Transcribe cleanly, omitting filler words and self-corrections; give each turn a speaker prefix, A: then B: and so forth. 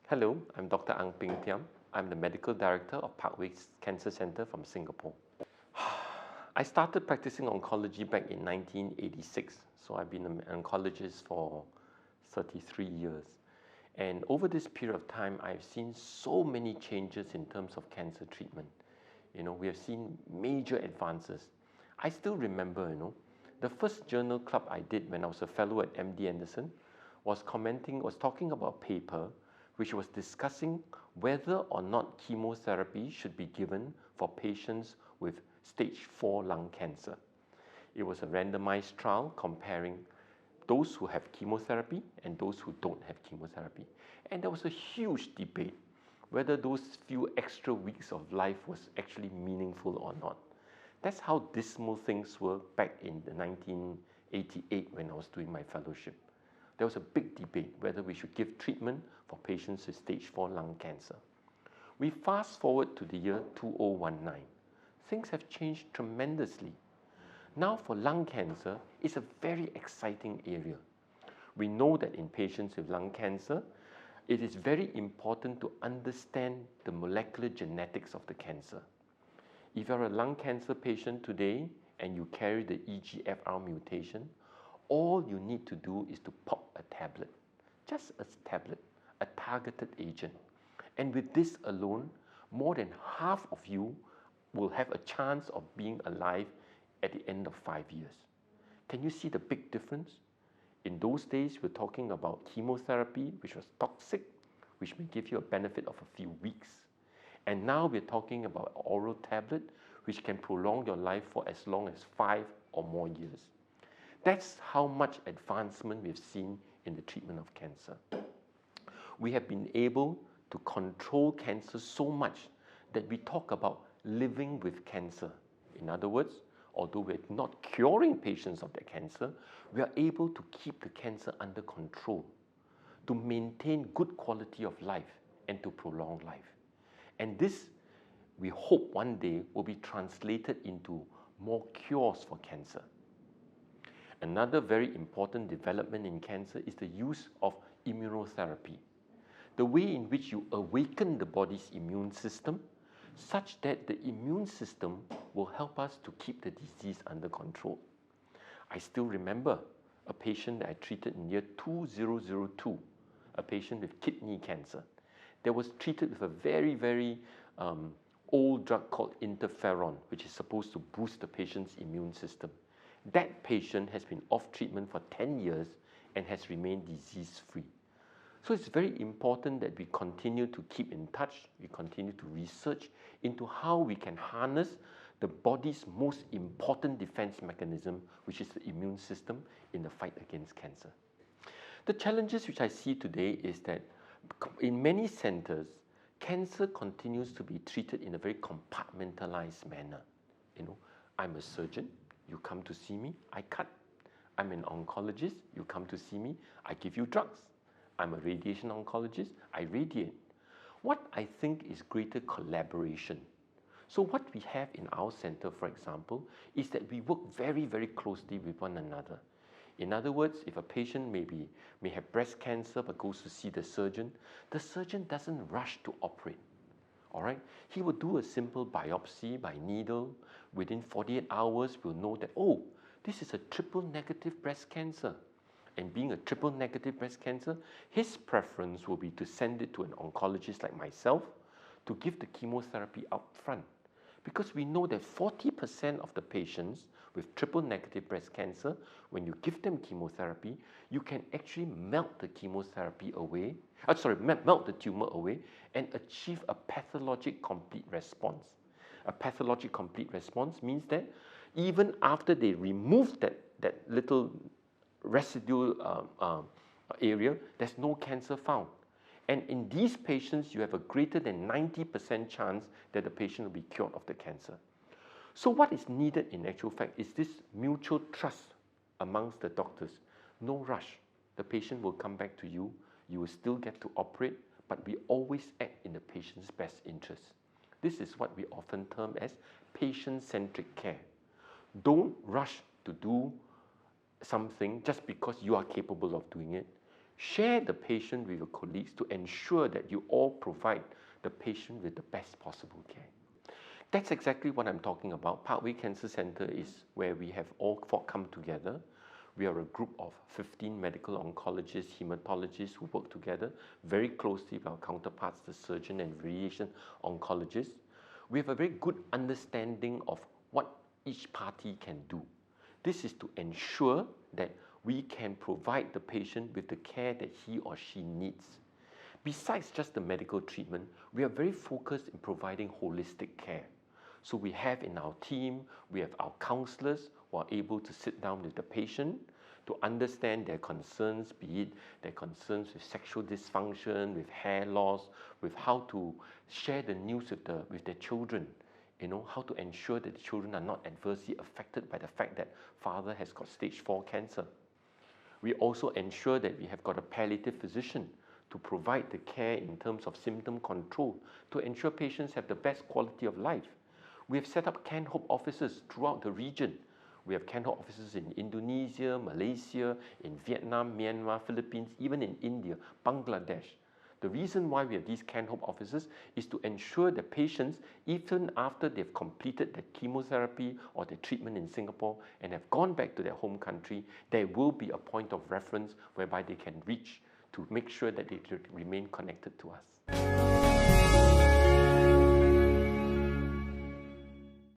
A: Hello, I'm Dr. Peng Tiam. I'm the Medical Director of Parkway Cancer Centre from Singapore. I started practicing oncology back in 1986, so I've been an oncologist for 33 years. And over this period of time, I've seen so many changes in terms of cancer treatment. We have seen major advances. I still remember, the first journal club I did when I was a fellow at MD Anderson was talking about a paper which was discussing whether or not chemotherapy should be given for patients with stage 4 lung cancer. It was a randomized trial comparing those who have chemotherapy and those who don't have chemotherapy. And there was a huge debate whether those few extra weeks of life was actually meaningful or not. That's how dismal things were back in 1988 when I was doing my fellowship. There was a big debate whether we should give treatment for patients with stage 4 lung cancer. We fast forward to the year 2019. Things have changed tremendously. Now for lung cancer, it's a very exciting area. We know that in patients with lung cancer, it is very important to understand the molecular genetics of the cancer. If you're a lung cancer patient today and you carry the EGFR mutation, all you need to do is to pop a tablet, just a tablet, a targeted agent. And with this alone, more than half of you will have a chance of being alive at the end of 5 years. Can you see the big difference? In those days, we're talking about chemotherapy, which was toxic, which may give you a benefit of a few weeks. And now we're talking about an oral tablet, which can prolong your life for as long as 5 or more years. That's how much advancement we've seen in the treatment of cancer. We have been able to control cancer so much that we talk about living with cancer. In other words, although we're not curing patients of their cancer, we are able to keep the cancer under control, to maintain good quality of life and to prolong life. And this, we hope one day, will be translated into more cures for cancer. Another very important development in cancer is the use of immunotherapy, the way in which you awaken the body's immune system such that the immune system will help us to keep the disease under control. I still remember a patient that I treated in year 2002, a patient with kidney cancer, that was treated with a very old drug called interferon, which is supposed to boost the patient's immune system. That patient has been off treatment for 10 years and has remained disease-free. So it's very important that we continue to keep in touch, we continue to research into how we can harness the body's most important defense mechanism, which is the immune system, in the fight against cancer. The challenges which I see today is that in many centers, cancer continues to be treated in a very compartmentalized manner. I'm a surgeon, you come to see me, I cut. I'm an oncologist, you come to see me, I give you drugs. I'm a radiation oncologist, I radiate. What I think is greater collaboration. So what we have in our center, for example, is that we work very closely with one another. In other words, if a patient may have breast cancer but goes to see the surgeon doesn't rush to operate. All right? He will do a simple biopsy by needle. Within 48 hours, we'll know that, oh, this is a triple negative breast cancer. And being a triple negative breast cancer, his preference will be to send it to an oncologist like myself to give the chemotherapy up front. Because we know that 40% of the patients with triple negative breast cancer, when you give them chemotherapy, you can actually melt the chemotherapy away, melt the tumor away and achieve a pathologic complete response. A pathologic complete response means that even after they remove that little residual area, there's no cancer found. And in these patients, you have a greater than 90% chance that the patient will be cured of the cancer. So what is needed in actual fact is this mutual trust amongst the doctors. No rush. The patient will come back to you. You will still get to operate, but we always act in the patient's best interest. This is what we often term as patient-centric care. Don't rush to do something just because you are capable of doing it. Share the patient with your colleagues to ensure that you all provide the patient with the best possible care. That's exactly what I'm talking about. Parkway Cancer Centre is where we have all come together. We are a group of 15 medical oncologists, hematologists who work together very closely with our counterparts, the surgeon and radiation oncologists. We have a very good understanding of what each party can do. This is to ensure that we can provide the patient with the care that he or she needs. Besides just the medical treatment, we are very focused in providing holistic care. So we have in our team, we have our counselors who are able to sit down with the patient to understand their concerns, be it their concerns with sexual dysfunction, with hair loss, with how to share the news with their children, how to ensure that the children are not adversely affected by the fact that father has got stage 4 cancer. We also ensure that we have got a palliative physician to provide the care in terms of symptom control to ensure patients have the best quality of life. We have set up Can Hope offices throughout the region. We have Can Hope offices in Indonesia, Malaysia, in Vietnam, Myanmar, Philippines, even in India, Bangladesh. The reason why we have these Can Hope offices is to ensure that patients, even after they've completed their chemotherapy or their treatment in Singapore and have gone back to their home country, there will be a point of reference whereby they can reach to make sure that they remain connected to us.